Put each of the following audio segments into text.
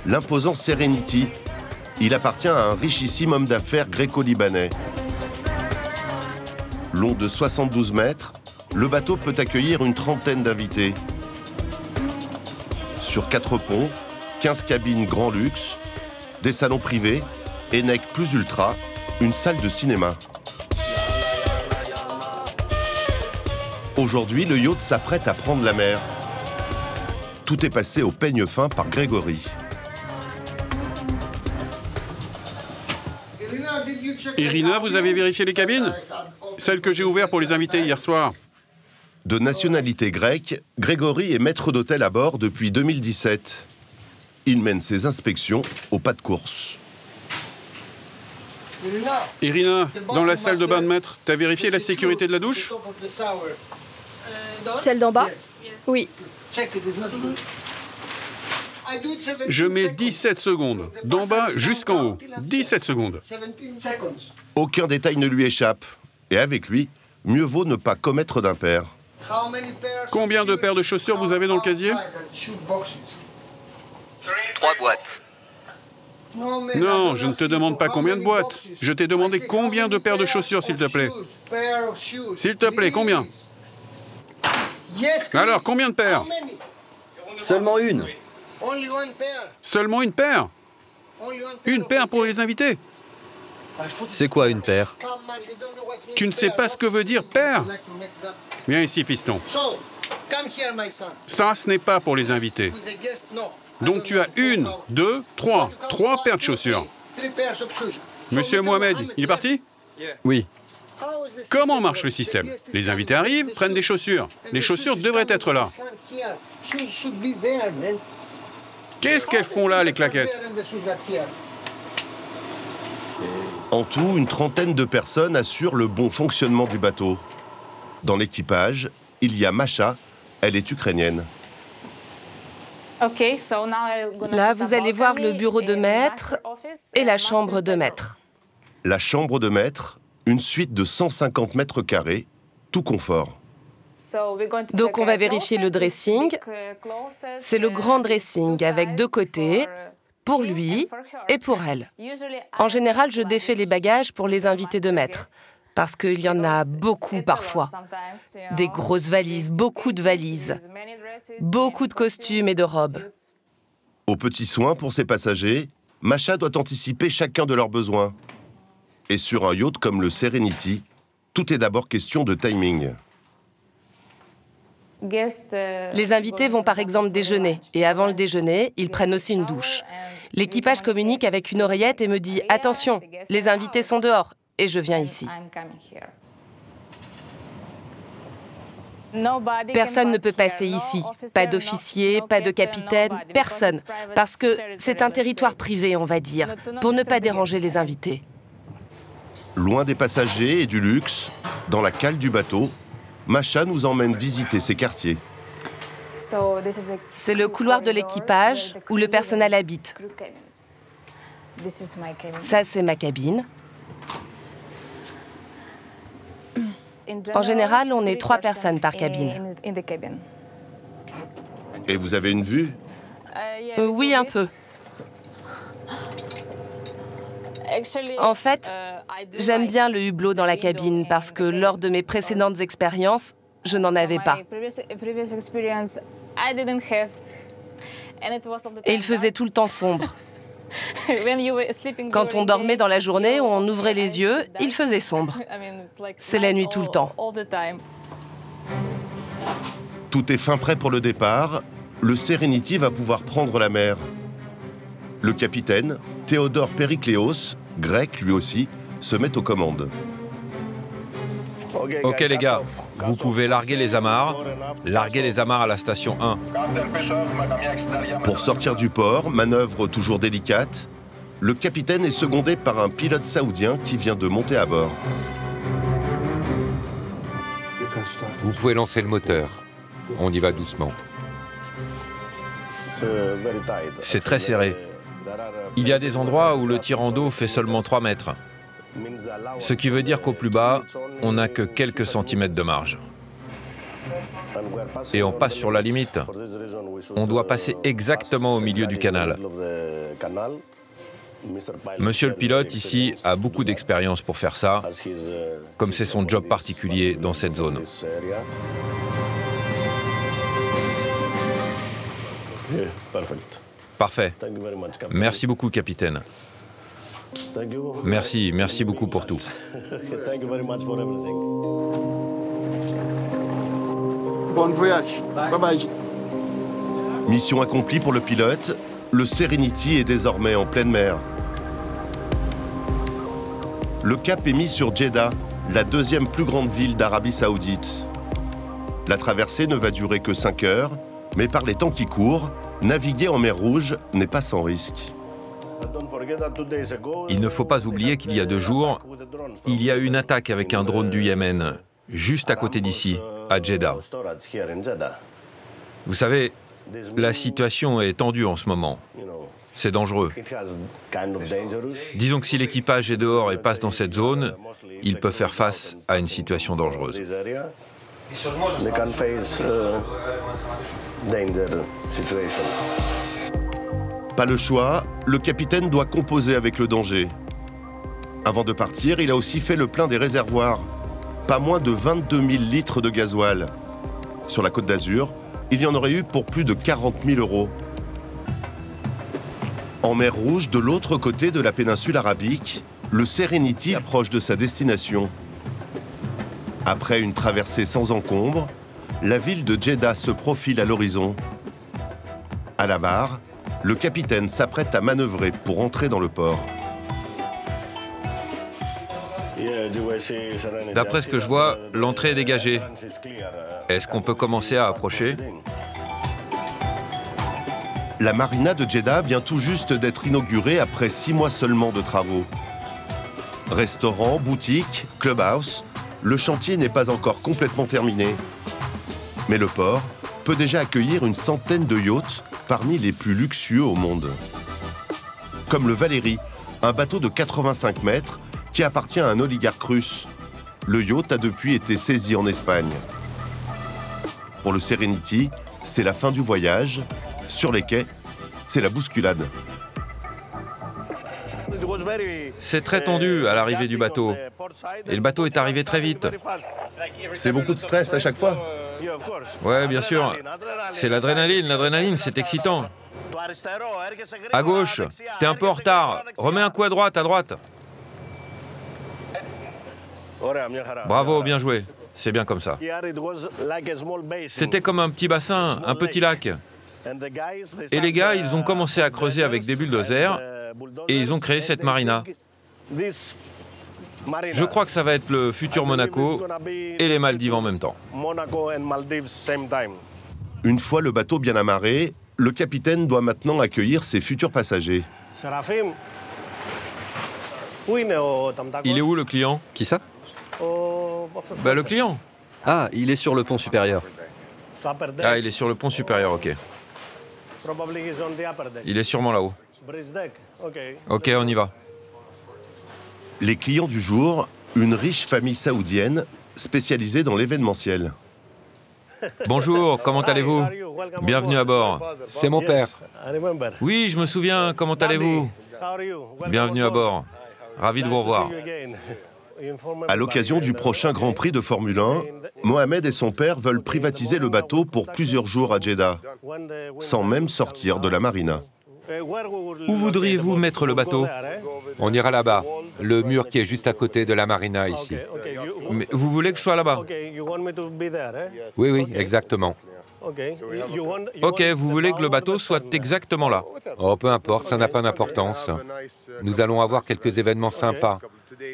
l'imposant Serenity. Il appartient à un richissime homme d'affaires gréco-libanais. Long de 72 mètres, le bateau peut accueillir une trentaine d'invités. Sur 4 ponts, 15 cabines grand luxe, des salons privés, ENEC plus ultra, une salle de cinéma. Aujourd'hui, le yacht s'apprête à prendre la mer. Tout est passé au peigne fin par Grégory. Irina, vous avez vérifié les cabines? Celles que j'ai ouvertes pour les invités hier soir. De nationalité grecque, Grégory est maître d'hôtel à bord depuis 2017. Il mène ses inspections au pas de course. Irina, dans la salle de bain de maître, t'as vérifié la sécurité de la douche? Celle d'en bas? Oui. Je mets 17 secondes, d'en bas jusqu'en haut. 17 secondes. Aucun détail ne lui échappe. Et avec lui, mieux vaut ne pas commettre d'impair. Combien de paires de chaussures vous avez dans le casier? 3 boîtes. Non, je ne te demande pas combien de boîtes. Je t'ai demandé combien de paires de chaussures, s'il te plaît. S'il te plaît, combien? Alors, combien de paires? Seulement une. Seulement une paire? Une paire pour les invités? C'est quoi une paire? Tu ne sais pas ce que veut dire paire? Viens ici, fiston. Ça, ce n'est pas pour les invités. Donc tu as 1, 2, 3 paires de chaussures. Monsieur Mohamed, il est parti? Oui. Comment marche le système? Les invités arrivent, prennent des chaussures. Les chaussures devraient être là. Qu'est-ce qu'elles font là, les claquettes? En tout, une trentaine de personnes assurent le bon fonctionnement du bateau. Dans l'équipage, il y a Masha, elle est ukrainienne. Là, vous allez voir le bureau de maître et la chambre de maître. La chambre de maître, une suite de 150 mètres carrés, tout confort. Donc on va vérifier le dressing. C'est le grand dressing avec 2 côtés, pour lui et pour elle. En général, je défais les bagages pour les invités de maître, parce qu'il y en a beaucoup parfois. Des grosses valises, beaucoup de valises, beaucoup de costumes et de robes. Aux petits soins pour ses passagers, Masha doit anticiper chacun de leurs besoins. Et sur un yacht comme le Serenity, tout est d'abord question de timing. Les invités vont par exemple déjeuner, et avant le déjeuner, ils prennent aussi une douche. L'équipage communique avec une oreillette et me dit « Attention, les invités sont dehors », et je viens ici. Personne ne peut passer ici, pas d'officier, pas de capitaine, personne, parce que c'est un territoire privé, on va dire, pour ne pas déranger les invités. Loin des passagers et du luxe, dans la cale du bateau, Masha nous emmène visiter ses quartiers. C'est le couloir de l'équipage où le personnel habite. Ça, c'est ma cabine. En général, on est 3 personnes par cabine. Et vous avez une vue? Oui, un peu. En fait, j'aime bien le hublot dans la cabine parce que lors de mes précédentes expériences, je n'en avais pas. Et il faisait tout le temps sombre. Quand on dormait dans la journée ou on ouvrait les yeux, il faisait sombre. C'est la nuit tout le temps. Tout est fin prêt pour le départ. Le Serenity va pouvoir prendre la mer. Le capitaine, Théodore Péricléos, grec lui aussi, se met aux commandes. Ok les gars, vous pouvez larguer les amarres. Larguez les amarres à la station 1. Pour sortir du port, manœuvre toujours délicate, le capitaine est secondé par un pilote saoudien qui vient de monter à bord. Vous pouvez lancer le moteur. On y va doucement. C'est très serré. Il y a des endroits où le tirant d'eau fait seulement 3 mètres. Ce qui veut dire qu'au plus bas, on n'a que quelques centimètres de marge. Et on passe sur la limite. On doit passer exactement au milieu du canal. Monsieur le pilote, ici, a beaucoup d'expérience pour faire ça, comme c'est son job particulier dans cette zone. Parfait. Merci beaucoup, capitaine. Merci beaucoup pour tout. Bon voyage. Bye bye. Mission accomplie pour le pilote. Le Serenity est désormais en pleine mer. Le cap est mis sur Jeddah, la deuxième plus grande ville d'Arabie Saoudite. La traversée ne va durer que 5 heures, mais par les temps qui courent, naviguer en mer Rouge n'est pas sans risque. Il ne faut pas oublier qu'il y a 2 jours, il y a eu une attaque avec un drone du Yémen, juste à côté d'ici, à Jeddah. Vous savez, la situation est tendue en ce moment. C'est dangereux. Disons que si l'équipage est dehors et passe dans cette zone, il peut faire face à une situation dangereuse. Pas le choix, le capitaine doit composer avec le danger. Avant de partir, il a aussi fait le plein des réservoirs. Pas moins de 22 000 litres de gasoil. Sur la Côte d'Azur, il y en aurait eu pour plus de 40 000 €. En mer Rouge, de l'autre côté de la péninsule arabique, le Serenity approche de sa destination. Après une traversée sans encombre, la ville de Jeddah se profile à l'horizon. À la barre, le capitaine s'apprête à manœuvrer pour entrer dans le port. D'après ce que je vois, l'entrée est dégagée. Est-ce qu'on peut commencer à approcher ? La marina de Jeddah vient tout juste d'être inaugurée après 6 mois seulement de travaux. Restaurants, boutiques, clubhouse, le chantier n'est pas encore complètement terminé. Mais le port peut déjà accueillir une centaine de yachts parmi les plus luxueux au monde. Comme le Valérie, un bateau de 85 mètres qui appartient à un oligarque russe. Le yacht a depuis été saisi en Espagne. Pour le Serenity, c'est la fin du voyage. Sur les quais, c'est la bousculade. C'est très tendu à l'arrivée du bateau. Et le bateau est arrivé très vite. C'est beaucoup de stress à chaque fois. Ouais, bien sûr. C'est l'adrénaline, c'est excitant. À gauche, t'es un peu en retard. Remets un coup à droite, Bravo, bien joué. C'est bien comme ça. C'était comme un petit bassin, un petit lac. Et les gars, ils ont commencé à creuser avec des bulldozers et ils ont créé cette marina. Je crois que ça va être le futur Monaco et les Maldives en même temps. Une fois le bateau bien amarré, le capitaine doit maintenant accueillir ses futurs passagers. Il est où le client? Qui ça? Bah le client. Ah, il est sur le pont supérieur. Ah, il est sur le pont supérieur, ok. Il est sûrement là-haut. Ok, on y va. Les clients du jour, une riche famille saoudienne spécialisée dans l'événementiel. Bonjour, comment allez-vous? Bienvenue à bord. C'est mon père. Oui, je me souviens, comment allez-vous? Bienvenue à bord. Ravi de vous revoir. À l'occasion du prochain Grand Prix de Formule 1, Mohamed et son père veulent privatiser le bateau pour plusieurs jours à Jeddah, sans même sortir de la marina. Où voudriez-vous mettre le bateau? On ira là-bas, le mur qui est juste à côté de la marina ici. Mais vous voulez que je sois là-bas? Oui, exactement. Ok, vous voulez que le bateau soit exactement là? Oh, peu importe, ça n'a pas d'importance. Nous allons avoir quelques événements sympas.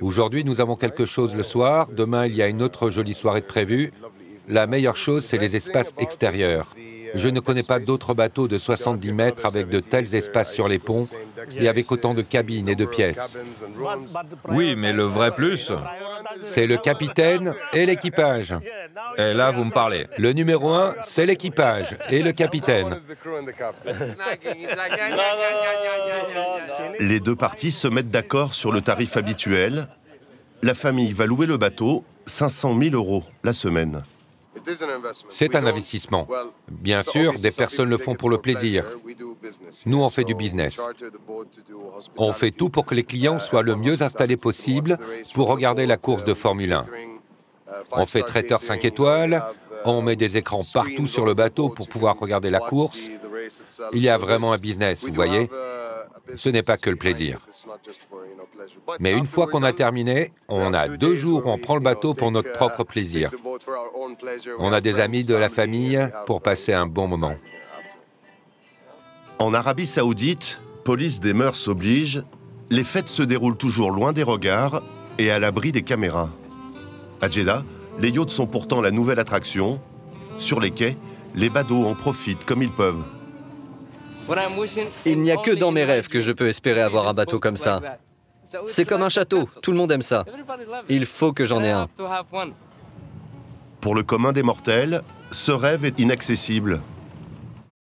Aujourd'hui, nous avons quelque chose le soir. Demain, il y a une autre jolie soirée de prévue. La meilleure chose, c'est les espaces extérieurs. Je ne connais pas d'autres bateaux de 70 mètres avec de tels espaces sur les ponts et avec autant de cabines et de pièces. Oui, mais le vrai plus, c'est le capitaine et l'équipage. Et là, vous me parlez. Le numéro 1, c'est l'équipage et le capitaine. Les deux parties se mettent d'accord sur le tarif habituel. La famille va louer le bateau 500 000 € la semaine. C'est un investissement. Bien sûr, des personnes le font pour le plaisir. Nous, on fait du business. On fait tout pour que les clients soient le mieux installés possible pour regarder la course de Formule 1. On fait traiteur 5 étoiles, on met des écrans partout sur le bateau pour pouvoir regarder la course. Il y a vraiment un business, vous voyez. Ce n'est pas que le plaisir. Mais une fois qu'on a terminé, on a 2 jours où on prend le bateau pour notre propre plaisir. On a des amis, de la famille, pour passer un bon moment. En Arabie Saoudite, police des mœurs oblige, les fêtes se déroulent toujours loin des regards et à l'abri des caméras. À Jeddah, les yachts sont pourtant la nouvelle attraction. Sur les quais, les badauds en profitent comme ils peuvent. Il n'y a que dans mes rêves que je peux espérer avoir un bateau comme ça. C'est comme un château, tout le monde aime ça. Il faut que j'en ai un. Pour le commun des mortels, ce rêve est inaccessible.